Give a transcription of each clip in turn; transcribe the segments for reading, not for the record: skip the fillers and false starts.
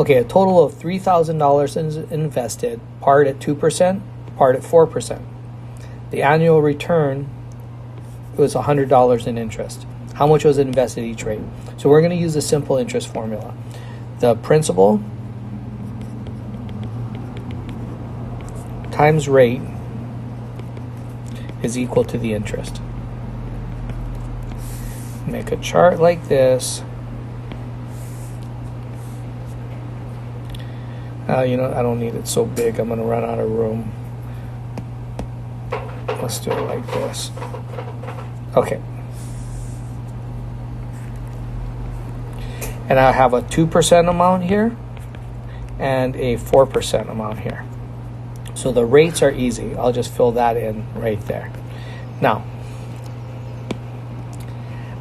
Okay, a total of $3,000 is invested, part at 2%, part at 4%. The annual return was $100 in interest. How much was invested each rate? So we're going to use the simple interest formula. The principal times rate is equal to the interest. Make a chart like this. I don't need it so big. I'm going to run out of room. Let's do it like this. Okay. And I have a 2% amount here and a 4% amount here. So the rates are easy. I'll just fill that in right there. Now,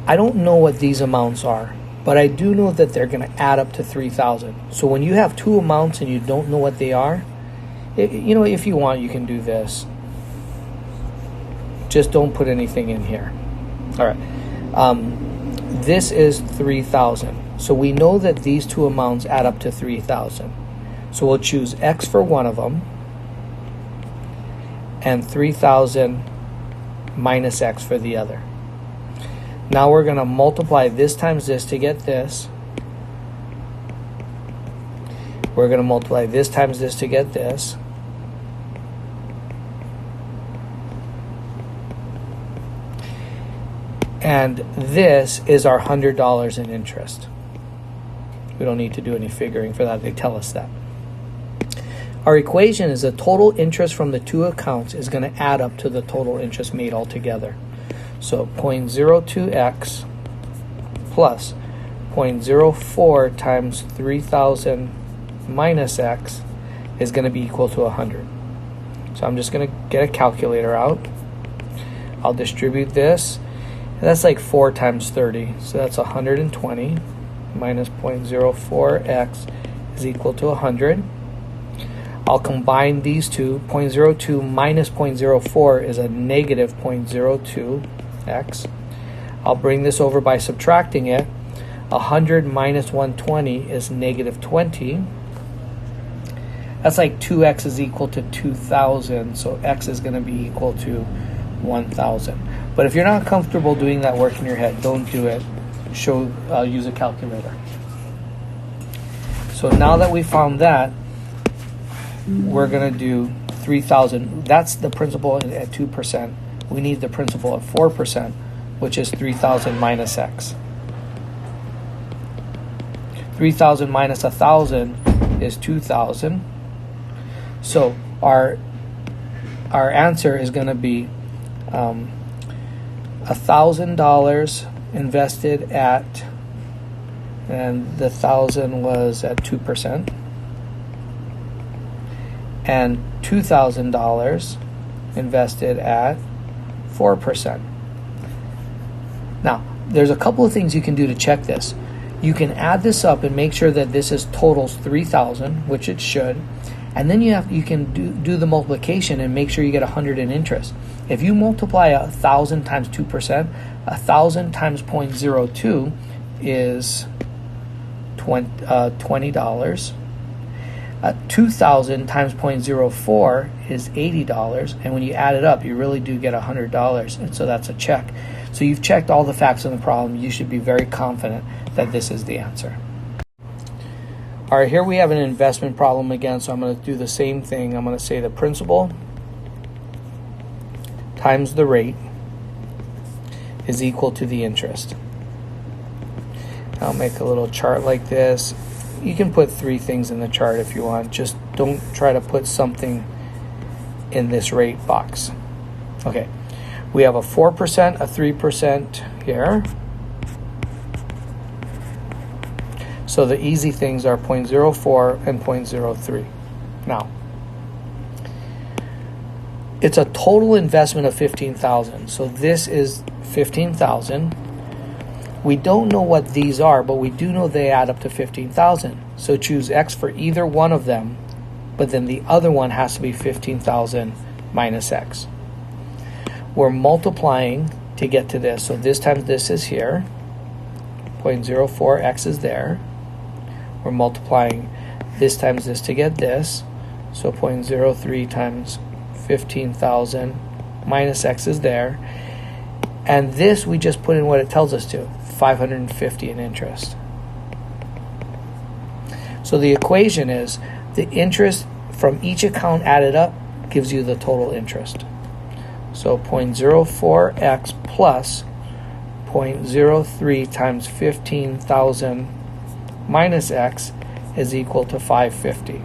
I don't know what these amounts are, but I do know that they're going to add up to 3,000. So when you have two amounts and you don't know what they are, if you want, you can do this. Just don't put anything in here. All right. This is 3,000. So we know that these two amounts add up to 3,000. So we'll choose X for one of them and 3,000 minus X for the other. Now we're going to multiply this times this to get this. We're going to multiply this times this to get this. And this is our $100 in interest. We don't need to do any figuring for that. They tell us that. Our equation is the total interest from the two accounts is going to add up to the total interest made altogether. So 0.02x plus 0.04 times 3,000 minus x is going to be equal to 100. So I'm just going to get a calculator out. I'll distribute this. And that's like 4 times 30. So that's 120 minus 0.04x is equal to 100. I'll combine these two. 0.02 minus 0.04 is a negative 0.02x. I'll bring this over by subtracting it. 100 minus 120 is negative 20. That's like 2x is equal to 2,000. So x is going to be equal to 1,000. But if you're not comfortable doing that work in your head, don't do it. Use a calculator. So now that we found that, we're going to do 3,000. That's the principal at 2%. We need the principal at 4%, which is 3,000 minus x. 3,000 minus 1,000 is 2,000. So our answer is going to be $1,000 invested at, and the 1,000 was at 2%. And $2,000 invested at 4%. Now, there's a couple of things you can do to check this. You can add this up and make sure that this is totals 3,000, which it should, and then you can do the multiplication and make sure you get 100 in interest. If you multiply 1,000 times 2%, 1,000 times 0.02 is $20. 2,000 times 0.04 is $80, and when you add it up, you really do get $100, and so that's a check. So you've checked all the facts in the problem. You should be very confident that this is the answer. All right, here we have an investment problem again, so I'm going to do the same thing. I'm going to say the principal times the rate is equal to the interest. I'll make a little chart like this. You can put 3 things in the chart if you want. Just don't try to put something in this rate box. Okay, we have a 4%, a 3% here. So the easy things are 0.04 and 0.03. Now, it's a total investment of 15,000. So this is 15,000. We don't know what these are, but we do know they add up to 15,000. So choose X for either one of them, but then the other one has to be 15,000 minus X. We're multiplying to get to this. So this time this is here. 0.04 X is there. We're multiplying this times this to get this. So 0.03 times 15,000 minus x is there. And this, we just put in what it tells us to, 550 in interest. So the equation is the interest from each account added up gives you the total interest. So 0.04x plus 0.03 times 15,000 minus x is equal to 550.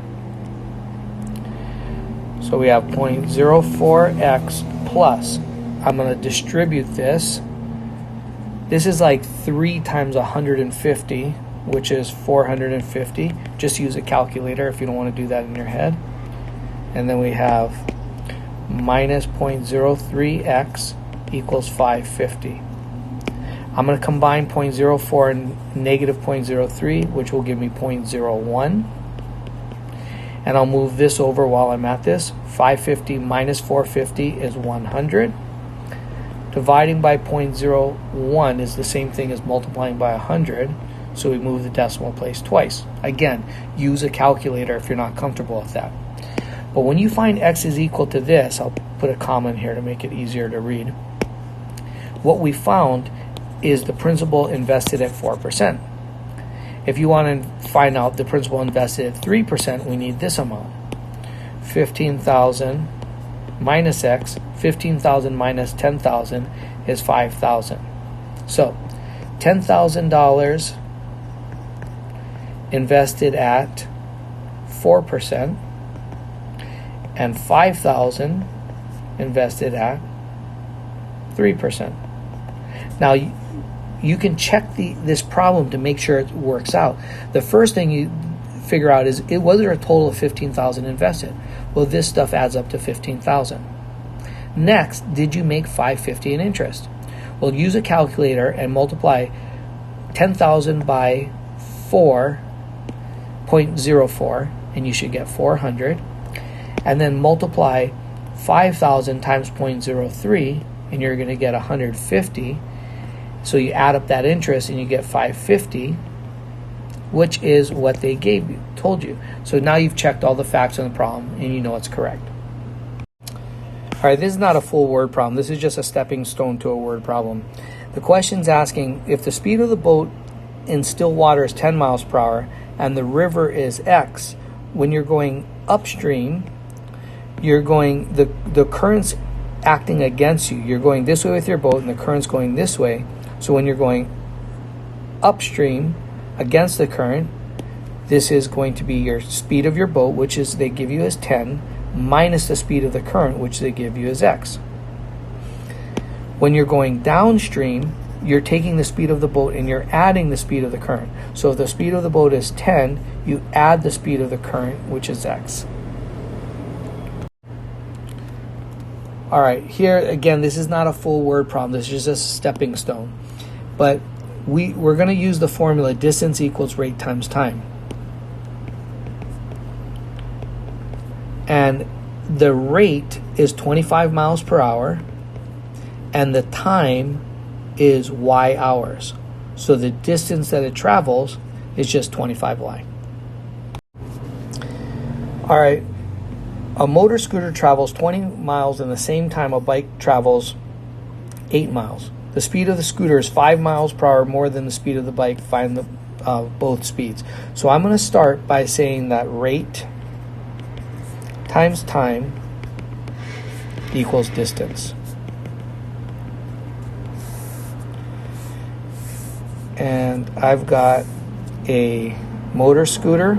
So we have 0.04x plus, I'm going to distribute this. This is like 3 times 150, which is 450. Just use a calculator if you don't want to do that in your head. And then we have minus 0.03x equals 550. I'm going to combine 0.04 and negative 0.03, which will give me 0.01. And I'll move this over while I'm at this. 550 minus 450 is 100. Dividing by 0.01 is the same thing as multiplying by 100. So we move the decimal place twice. Again, use a calculator if you're not comfortable with that. But when you find x is equal to this, I'll put a comma in here to make it easier to read. What we found is the principal invested at 4%. If you want to find out the principal invested at 3%, we need this amount. 15,000 minus x, 15,000 minus 10,000 is 5,000. So, $10,000 invested at 4% and 5,000 invested at 3%. Now, you can check this problem to make sure it works out. The first thing you figure out is, was there a total of 15,000 invested? Well, this stuff adds up to 15,000. Next, did you make 550 in interest? Well, use a calculator and multiply 10,000 by 4.04, and you should get 400. And then multiply 5,000 times 0.03, and you're going to get 150. So you add up that interest and you get 550, which is what they told you. So now you've checked all the facts on the problem and you know it's correct. All right, this is not a full word problem. This is just a stepping stone to a word problem. The question's asking, if the speed of the boat in still water is 10 miles per hour and the river is X, when you're going upstream, you're going, the current's acting against you. You're going this way with your boat and the current's going this way. So when you're going upstream against the current, this is going to be your speed of your boat, which is they give you as 10, minus the speed of the current, which they give you as x. When you're going downstream, you're taking the speed of the boat and you're adding the speed of the current. So if the speed of the boat is 10, you add the speed of the current, which is x. All right, here again, this is not a full word problem. This is just a stepping stone. But we're going to use the formula distance equals rate times time. And the rate is 25 miles per hour and the time is y hours. So the distance that it travels is just 25y. All right, a motor scooter travels 20 miles in the same time a bike travels 8 miles. The speed of the scooter is 5 miles per hour more than the speed of the bike. Find the both speeds. So I'm going to start by saying that rate times time equals distance. And I've got a motor scooter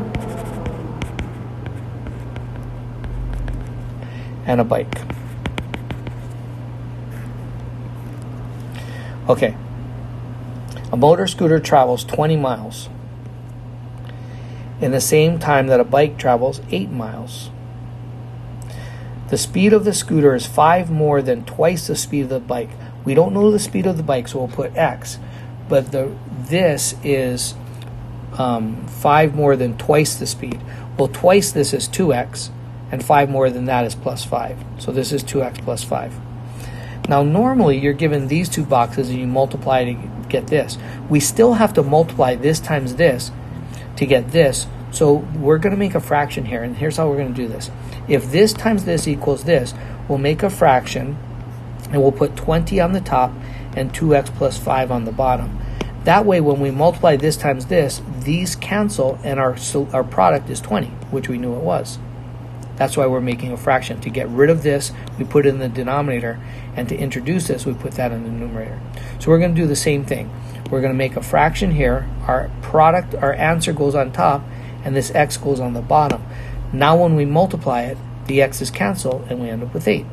and a bike. Okay, a motor scooter travels 20 miles in the same time that a bike travels 8 miles. The speed of the scooter is 5 more than twice the speed of the bike. We don't know the speed of the bike, so we'll put x. But this is 5 more than twice the speed. Well, twice this is 2x, and 5 more than that is plus 5. So this is 2x plus 5. Now, normally you're given these two boxes and you multiply to get this. We still have to multiply this times this to get this, So we're going to make a fraction here, and here's how we're going to do this. If this times this equals this, we'll make a fraction, and we'll put 20 on the top and 2x plus 5 on the bottom. That way, when we multiply this times this, these cancel, and our product is 20, which we knew it was. That's why we're making a fraction. To get rid of this, we put it in the denominator, and to introduce this, we put that in the numerator. So we're going to do the same thing. We're going to make a fraction here. Our product, our answer goes on top, and this x goes on the bottom. Now when we multiply it, the x's cancel, and we end up with 8.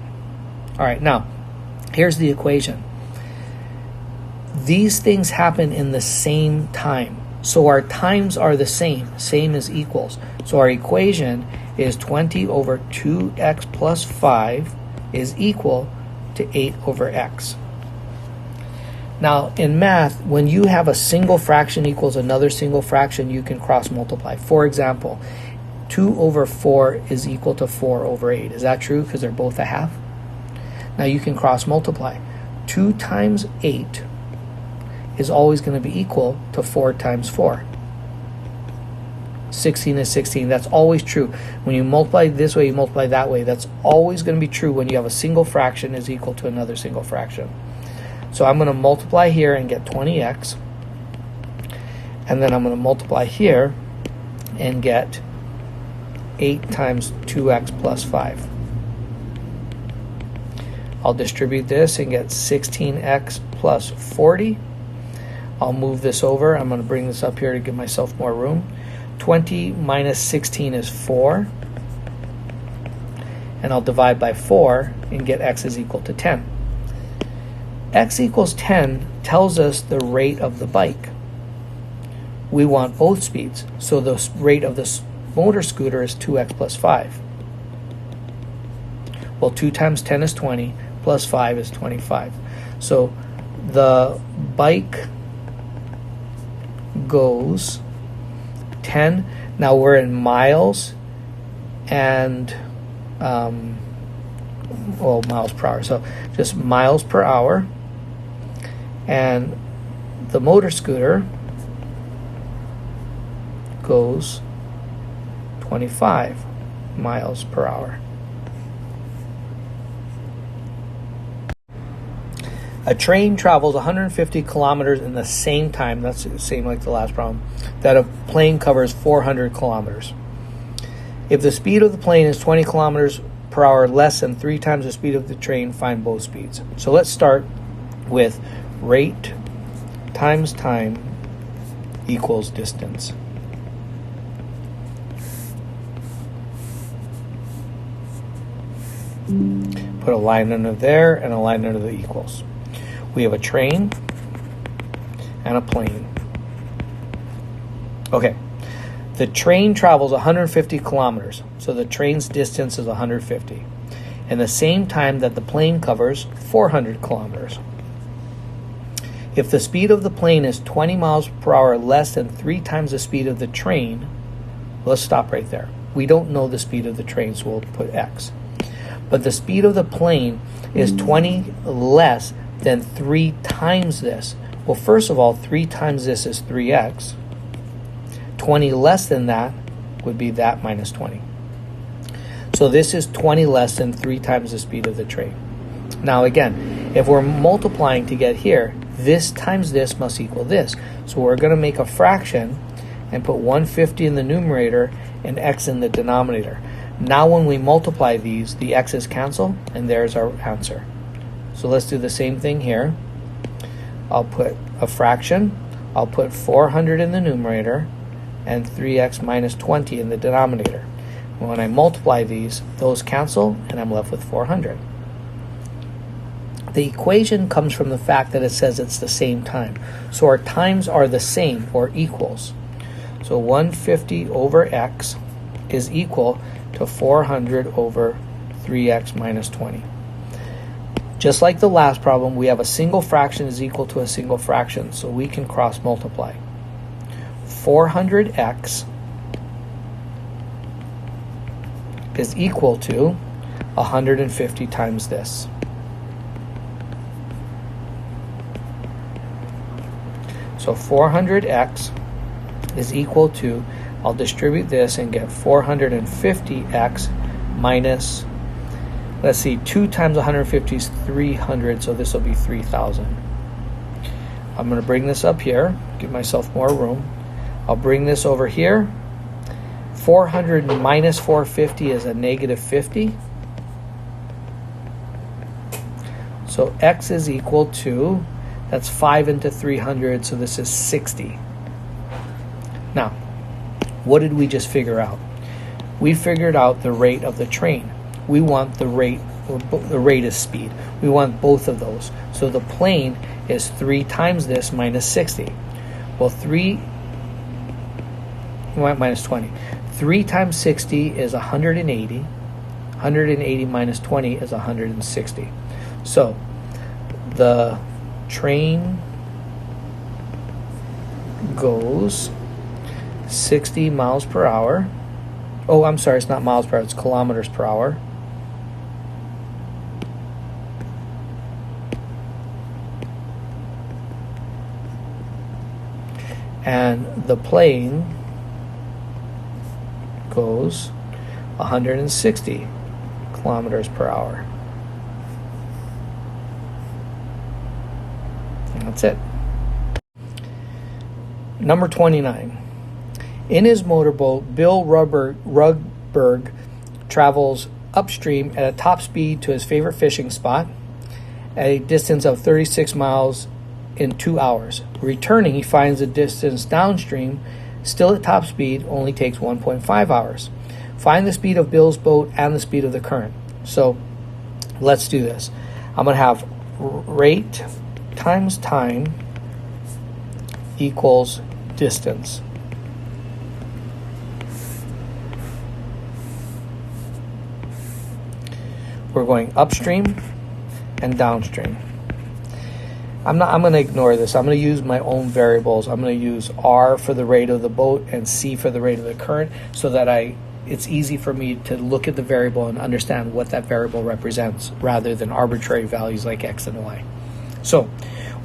All right, now, here's the equation. These things happen in the same time. So our times are the same. Same as equals. So our equation is 20 over 2x plus 5 is equal to 8 over x. Now, in math, when you have a single fraction equals another single fraction, you can cross multiply. For example, 2 over 4 is equal to 4 over 8. Is that true? Because they're both a half. Now you can cross multiply. 2 times 8 is always going to be equal to 4 times 4. 16 is 16. That's always true. When you multiply this way, you multiply that way. That's always going to be true when you have a single fraction is equal to another single fraction. So I'm going to multiply here and get 20x. And then I'm going to multiply here and get 8 times 2x plus 5. I'll distribute this and get 16x plus 40. I'll move this over. I'm going to bring this up here to give myself more room. 20 minus 16 is 4. And I'll divide by 4 and get x is equal to 10. X equals 10 tells us the rate of the bike. We want both speeds. So the rate of the motor scooter is 2x plus 5. Well, 2 times 10 is 20, plus 5 is 25. So the bike goes 10. Now we're in miles and miles per hour. So just miles per hour. And the motor scooter goes 25 miles per hour. A train travels 150 kilometers in the same time, that's the same like the last problem, that a plane covers 400 kilometers. If the speed of the plane is 20 kilometers per hour less than 3 times the speed of the train, find both speeds. So let's start with rate times time equals distance. Put a line under there and a line under the equals. We have a train and a plane. Okay, the train travels 150 kilometers, so the train's distance is 150, in the same time that the plane covers 400 kilometers. If the speed of the plane is 20 miles per hour less than 3 times the speed of the train, let's stop right there. We don't know the speed of the train, so we'll put x. But the speed of the plane is 20 less than 3 times this. Well, first of all, 3 times this is 3x. 20 less than that would be that minus 20. So this is 20 less than 3 times the speed of the train. Now again, if we're multiplying to get here, this times this must equal this. So we're going to make a fraction and put 150 in the numerator and x in the denominator. Now when we multiply these, the x's cancel, and there's our answer. So let's do the same thing here. I'll put a fraction. I'll put 400 in the numerator and 3x minus 20 in the denominator. When I multiply these, those cancel, and I'm left with 400. The equation comes from the fact that it says it's the same time. So our times are the same, or equals. So 150 over x is equal to 400 over 3x minus 20. Just like the last problem, we have a single fraction is equal to a single fraction, so we can cross multiply. 400x is equal to 150 times this. So 400x is equal to I'll distribute this and get 450x minus, let's see, 2 times 150 is 300, so this will be 3,000. I'm going to bring this up here, give myself more room. I'll bring this over here. 400 minus 450 is a negative 50. So x is equal to, that's 5 into 300, so this is 60. Now, what did we just figure out? We figured out the rate of the train. We want the rate of speed. We want both of those. So the plane is 3 times this minus 60. Well, minus 20. 3 times 60 is 180. 180 minus 20 is 160. So the train goes 60 miles per hour. Oh, I'm sorry, it's not miles per hour, it's kilometers per hour. And the plane goes 160 kilometers per hour. And that's it. Number 29. In his motorboat, Bill Rugberg travels upstream at a top speed to his favorite fishing spot at a distance of 36 miles in 2 hours. Returning, he finds the distance downstream, still at top speed, only takes 1.5 hours. Find the speed of Bill's boat and the speed of the current. So let's do this. I'm going to have rate times time equals distance. We're going upstream and downstream. I'm going to ignore this. I'm going to use my own variables. I'm going to use R for the rate of the boat and C for the rate of the current, so that it's easy for me to look at the variable and understand what that variable represents, rather than arbitrary values like X and Y. So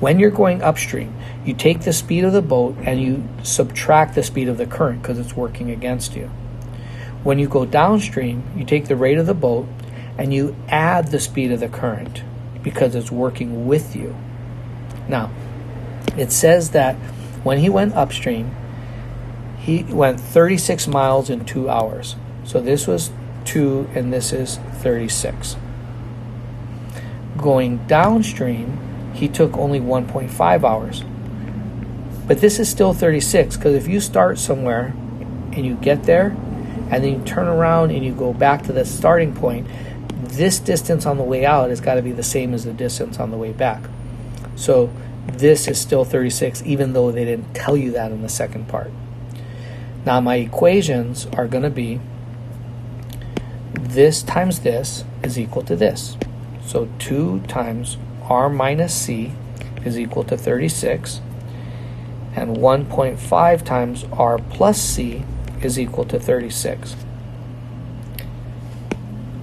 when you're going upstream, you take the speed of the boat and you subtract the speed of the current because it's working against you. When you go downstream, you take the rate of the boat and you add the speed of the current because it's working with you. Now, it says that when he went upstream, he went 36 miles in 2 hours. So this was 2 and this is 36. Going downstream, he took only 1.5 hours. But this is still 36, because if you start somewhere and you get there and then you turn around and you go back to the starting point, this distance on the way out has got to be the same as the distance on the way back. So this is still 36, even though they didn't tell you that in the second part. Now my equations are going to be this times this is equal to this. So 2 times R minus C is equal to 36, and 1.5 times R plus C is equal to 36.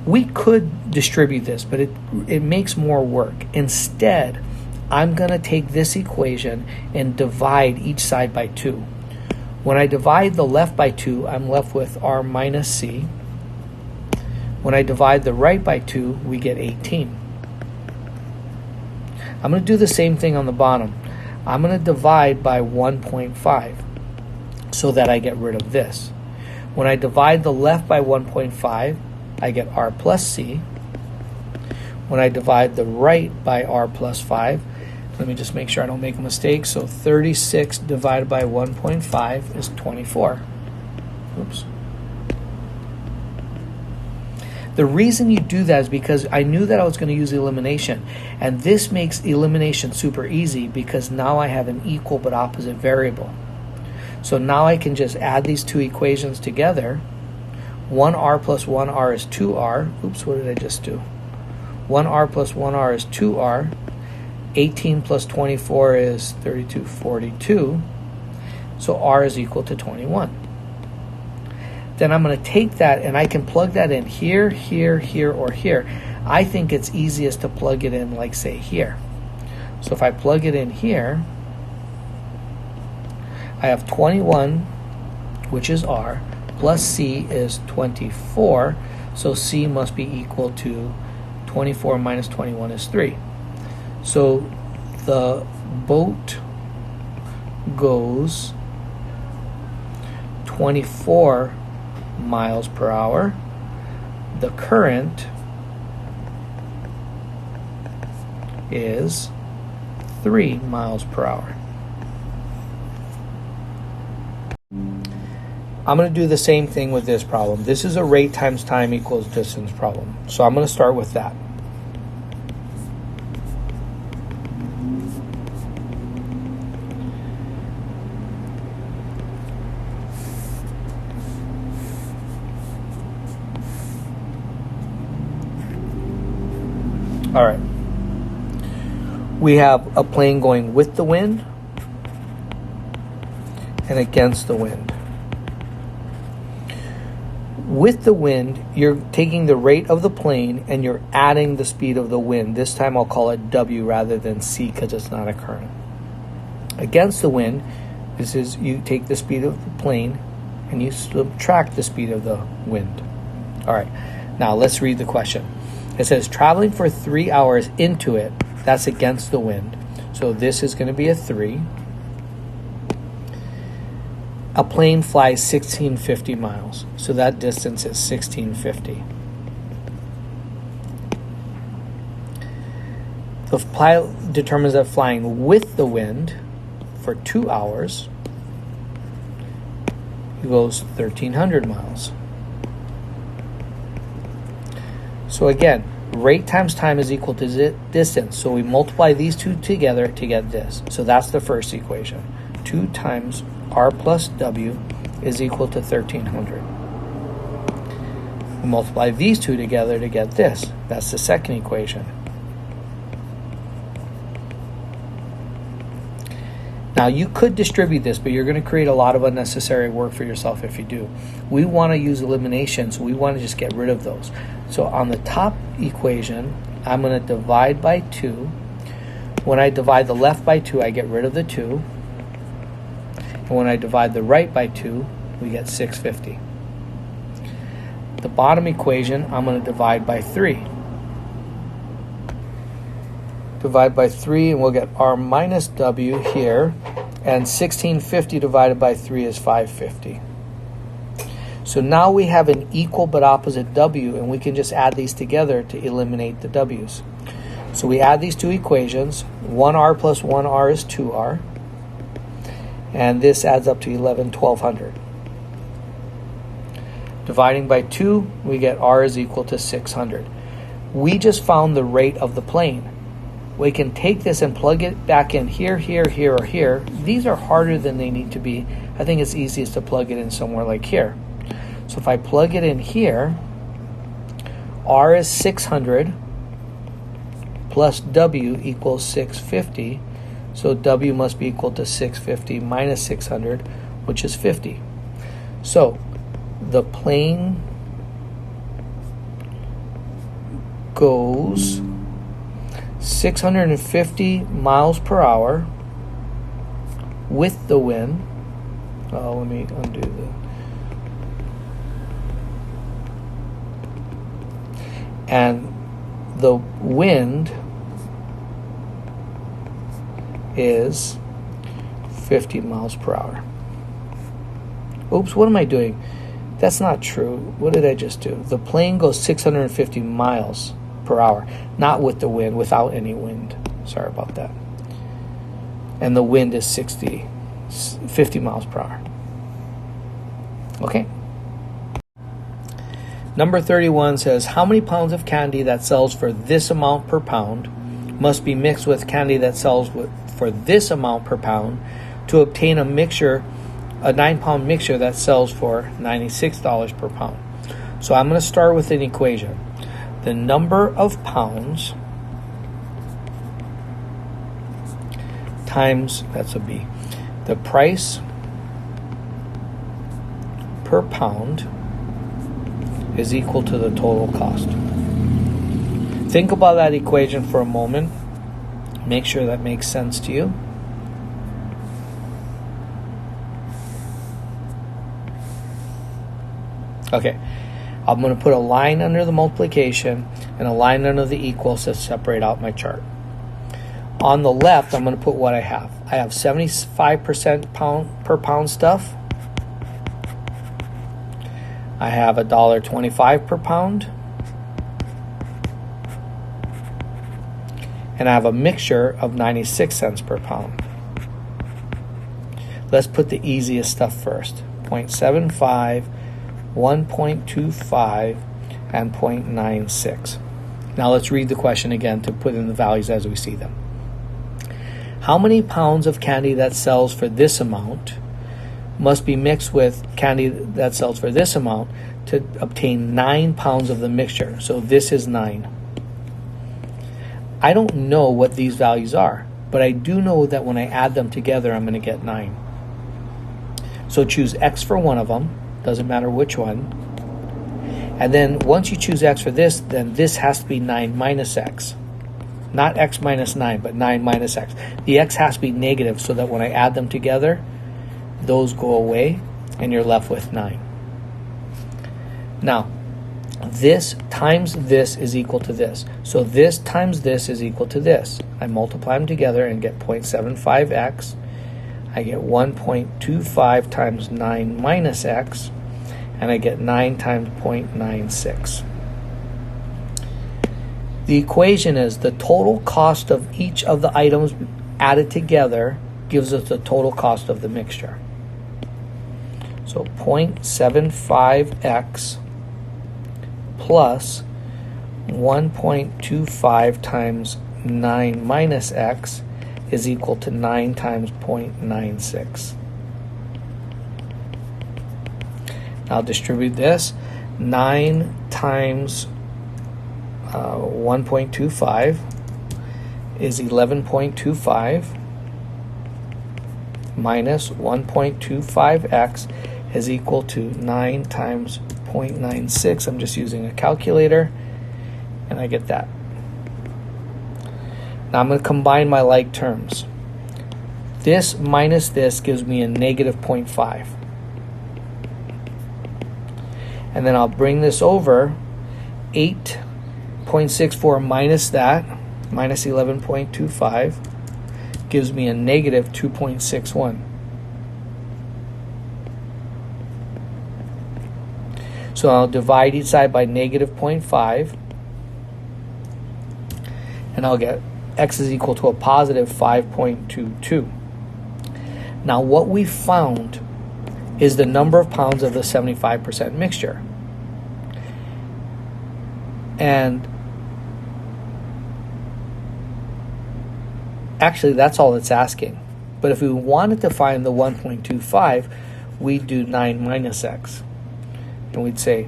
We could distribute this, but it makes more work. Instead, I'm going to take this equation and divide each side by 2. When I divide the left by 2, I'm left with R minus C. When I divide the right by 2, we get 18. I'm going to do the same thing on the bottom. I'm going to divide by 1.5 so that I get rid of this. When I divide the left by 1.5, I get R plus C. When I divide the right by R plus 5, let me just make sure I don't make a mistake. So 36 divided by 1.5 is 24. Oops. The reason you do that is because I knew that I was going to use elimination. And this makes elimination super easy because now I have an equal but opposite variable. So now I can just add these two equations together. 1R plus 1R is 2R. Oops, what did I just do? 1R plus 1R is 2R. 18 plus 24 is 32, 42. So R is equal to 21. Then I'm going to take that and I can plug that in here, here, here, or here. I think it's easiest to plug it in, like, say, here. So if I plug it in here, I have 21 which is R, plus C is 24. So C must be equal to 24 minus 21 is 3. So the boat goes 24 miles per hour. The current is 3 miles per hour. I'm going to do the same thing with this problem. This is a rate times time equals distance problem. So I'm going to start with that. All right. We have a plane going with the wind and against the wind. With the wind, you're taking the rate of the plane and you're adding the speed of the wind. This time I'll call it W rather than C because it's not a current. Against the wind, this is you take the speed of the plane and you subtract the speed of the wind. All right, now let's read the question. It says traveling for 3 hours into it, that's against the wind. So this is going to be a 3. A plane flies 1650 miles. So that distance is 1650. The pilot determines that flying with the wind for 2 hours, he goes 1300 miles. So again, rate times time is equal to distance. So we multiply these two together to get this. So that's the first equation. 2 times R plus W is equal to 1300. We multiply these two together to get this. That's the second equation. Now you could distribute this, but you're going to create a lot of unnecessary work for yourself if you do. We want to use elimination, so we want to just get rid of those. So on the top equation, I'm going to divide by 2. When I divide the left by 2, I get rid of the 2. And when I divide the right by 2, we get 650. The bottom equation, I'm going to divide by 3. Divide by 3 and we'll get R minus W here. And 1650 divided by 3 is 550. So now we have an equal but opposite W, and we can just add these together to eliminate the W's. So we add these two equations. 1R plus 1R is 2R. And this adds up to 1200. Dividing by 2, we get R is equal to 600. We just found the rate of the plane. We can take this and plug it back in here, here, here, or here. These are harder than they need to be. I think it's easiest to plug it in somewhere like here. So if I plug it in here, R is 600 plus W equals 650. So W must be equal to 650 minus 600, which is 50. So the plane goes 650 miles per hour with the wind. Let me undo the. And the wind is 50 miles per hour. Oops, what am I doing? That's not true. What did I just do? The plane goes 650 miles per hour, not with the wind, without any wind. Sorry about that. And the wind is 50 miles per hour. Okay. Number 31 says, how many pounds of candy that sells for this amount per pound must be mixed with candy that sells for this amount per pound to obtain a mixture, a 9-pound mixture that sells for $96 per pound. So I'm going to start with an equation. The number of pounds times, that's a B, the price per pound is equal to the total cost. Think about that equation for a moment. Make sure that makes sense to you. Okay, I'm going to put a line under the multiplication and a line under the equals to separate out my chart. On the left, I'm going to put what I have. I have 75% pound per pound stuff. I have $1.25 per pound. And I have a mixture of 96 cents per pound. Let's put the easiest stuff first. 0.75, 1.25, and 0.96. Now let's read the question again to put in the values as we see them. How many pounds of candy that sells for this amount must be mixed with candy that sells for this amount to obtain 9 pounds of the mixture? So this is 9. I don't know what these values are, but I do know that when I add them together, I'm going to get 9. So choose X for one of them, doesn't matter which one. And then once you choose X for this, then this has to be 9 minus X. Not X minus 9, but 9 minus X. The X has to be negative so that when I add them together, those go away and you're left with 9. Now, this times this is equal to this. So this times this is equal to this. I multiply them together and get 0.75x. I get 1.25 times 9 minus x. And I get 9 times 0.96. The equation is the total cost of each of the items added together gives us the total cost of the mixture. So 0.75x plus 1.25 times 9 minus x is equal to 9 times 0.96. Now distribute this. 9 times 1.25 is 11.25 minus 1.25x is equal to 9 times 0.96. I'm just using a calculator and I get that. Now I'm going to combine my like terms. This minus this gives me a negative 0.5. And then I'll bring this over. 8.64 minus that, minus 11.25, gives me a negative 2.61. So I'll divide each side by negative 0.5, and I'll get x is equal to a positive 5.22. Now what we found is the number of pounds of the 75% mixture. And actually that's all it's asking. But if we wanted to find the 1.25, we'd do 9 minus x. And we'd say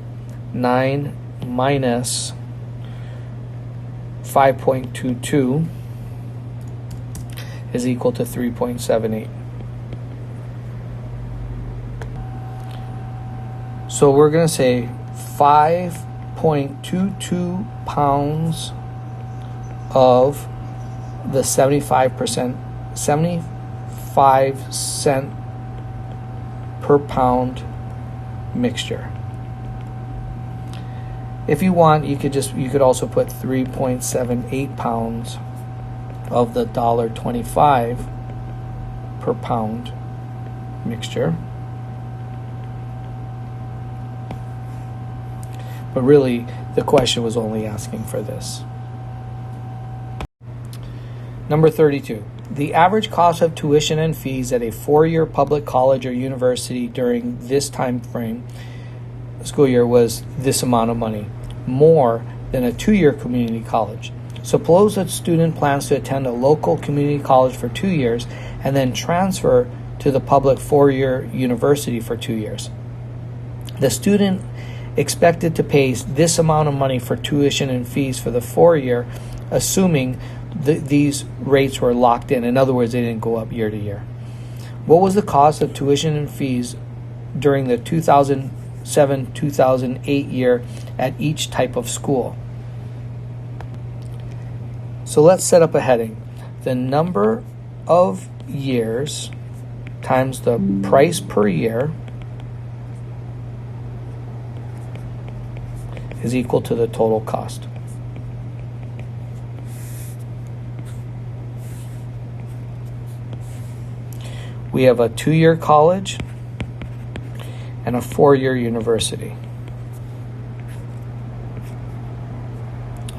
9 minus 5.22 is equal to 3.78. So we're going to say 5.22 pounds of the 75%, 75 cent per pound mixture. If you want, you could also put 3.78 pounds of the $1.25 per pound mixture. But really, the question was only asking for this. Number 32. The average cost of tuition and fees at a 4-year public college or university during this time frame, school year, was this amount of money, more than a 2-year community college. Suppose a student plans to attend a local community college for 2 years and then transfer to the public 4-year university for 2 years. The student expected to pay this amount of money for tuition and fees for the 4-year, assuming these rates were locked in. In other words, they didn't go up year to year. What was the cost of tuition and fees during the 2007-2008 year at each type of school? So let's set up a heading. The number of years times the price per year is equal to the total cost. We have a 2-year college and a 4-year university.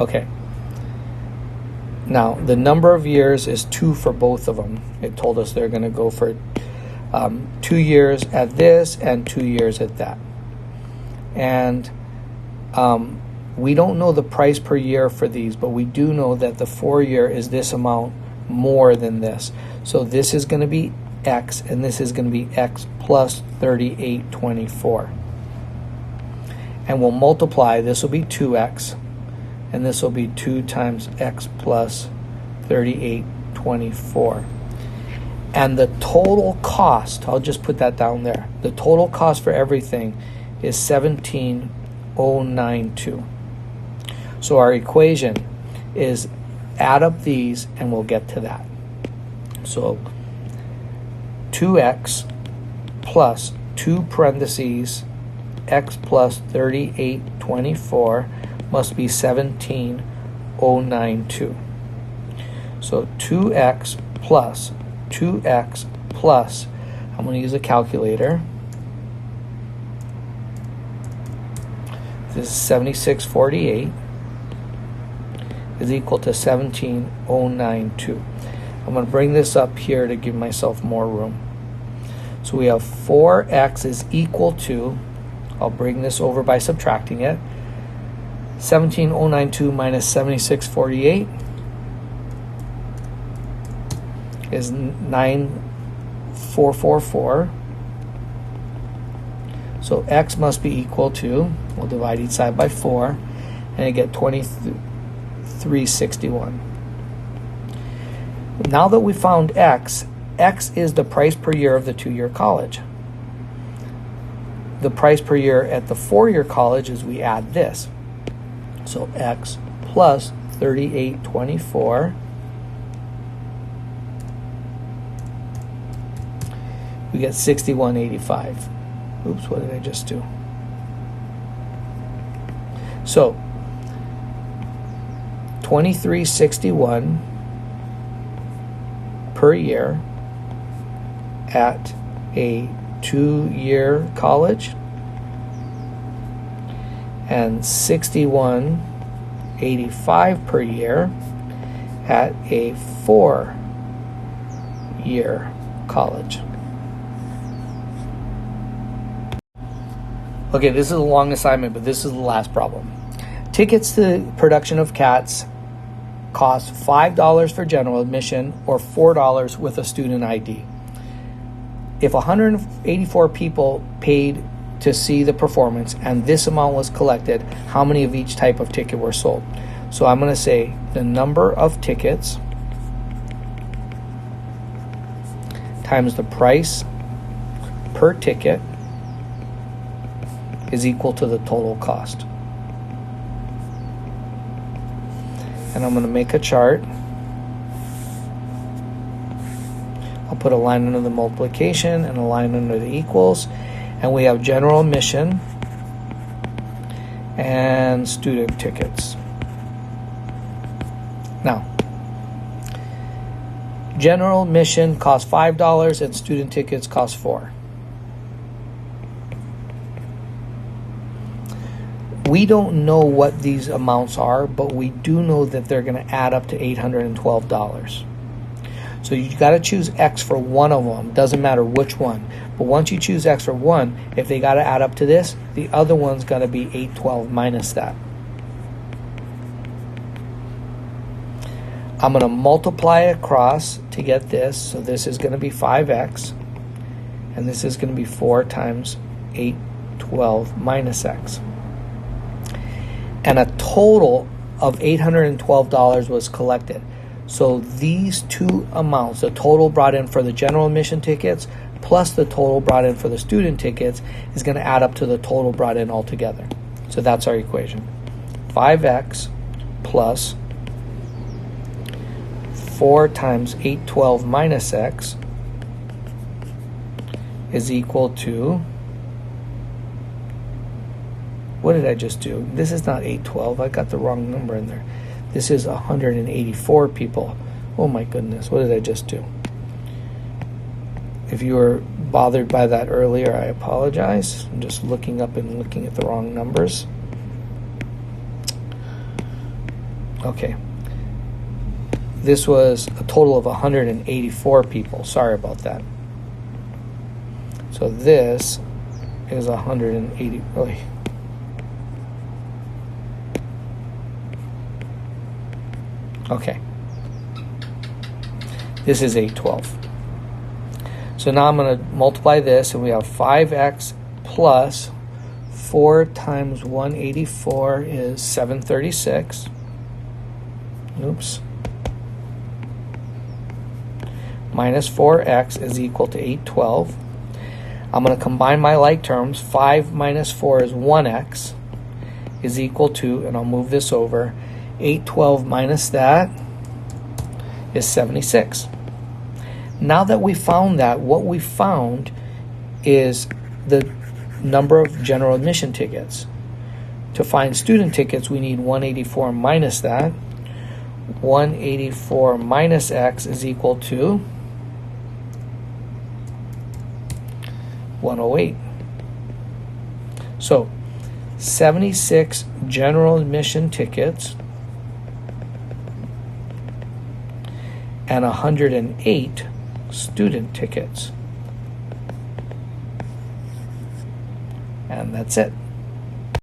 Okay. Now, the number of years is 2 for both of them. It told us they're going to go for 2 years at this and 2 years at that. And we don't know the price per year for these, but we do know that the 4-year is this amount more than this. So this is going to be X, and this is going to be X plus 3824. And we'll multiply. This will be 2X. And this will be 2 times X plus 3824. And the total cost, I'll just put that down there. The total cost for everything is 17,092. So our equation is add up these and we'll get to that. So 2X plus 2 parentheses X plus 3824 must be 17,092. So 2X plus 2X plus, I'm going to use a calculator. This is 7648 is equal to 17,092. I'm going to bring this up here to give myself more room. So we have 4X is equal to, I'll bring this over by subtracting it, 17,092 minus 7648 is 9444. So X must be equal to, we'll divide each side by 4, and I get 2361. Now that we found X, X is the price per year of the 2-year college. The price per year at the 4-year college is we add this. So X plus 3824 we get 6185. Oops, what did I just do? So 2361 per year at a 2-year college, and 6185 per year at a 4-year college. Okay, this is a long assignment, but this is the last problem. Tickets to production of Cats cost $5 for general admission or $4 with a student ID. If 184 people paid to see the performance and this amount was collected, how many of each type of ticket were sold? So I'm going to say the number of tickets times the price per ticket is equal to the total cost. And I'm going to make a chart. I'll put a line under the multiplication and a line under the equals. And we have general admission and student tickets. Now, general admission costs $5 and student tickets cost $4. We don't know what these amounts are, but we do know that they're going to add up to $812. So you got to choose X for one of them. Doesn't matter which one. But once you choose X for one, if they got to add up to this, the other one's got to be 812 minus that. I'm going to multiply across to get this. So this is going to be 5X. And this is going to be 4 times 812 minus X. And a total of $812 was collected. So these two amounts, the total brought in for the general admission tickets plus the total brought in for the student tickets, is going to add up to the total brought in altogether. So that's our equation. 5X plus 4 times 812 minus X is equal to, what did I just do? This is not 812. I got the wrong number in there. This is 184 people. Oh my goodness, what did I just do? If you were bothered by that earlier, I apologize. I'm just looking up and looking at the wrong numbers. Okay. This was a total of 184 people. Sorry about that. So this is 180. Oh. Okay. This is 812. So now I'm going to multiply this, and we have 5x plus 4 times 184 is 736. Oops. Minus 4x is equal to 812. I'm going to combine my like terms. 5 minus 4 is 1x is equal to, and I'll move this over, 812 minus that is 76. Now that we found that, what we found is the number of general admission tickets. To find student tickets, we need 184 minus that. 184 minus x is equal to 108. So 76 general admission tickets and 108 student tickets. And that's it.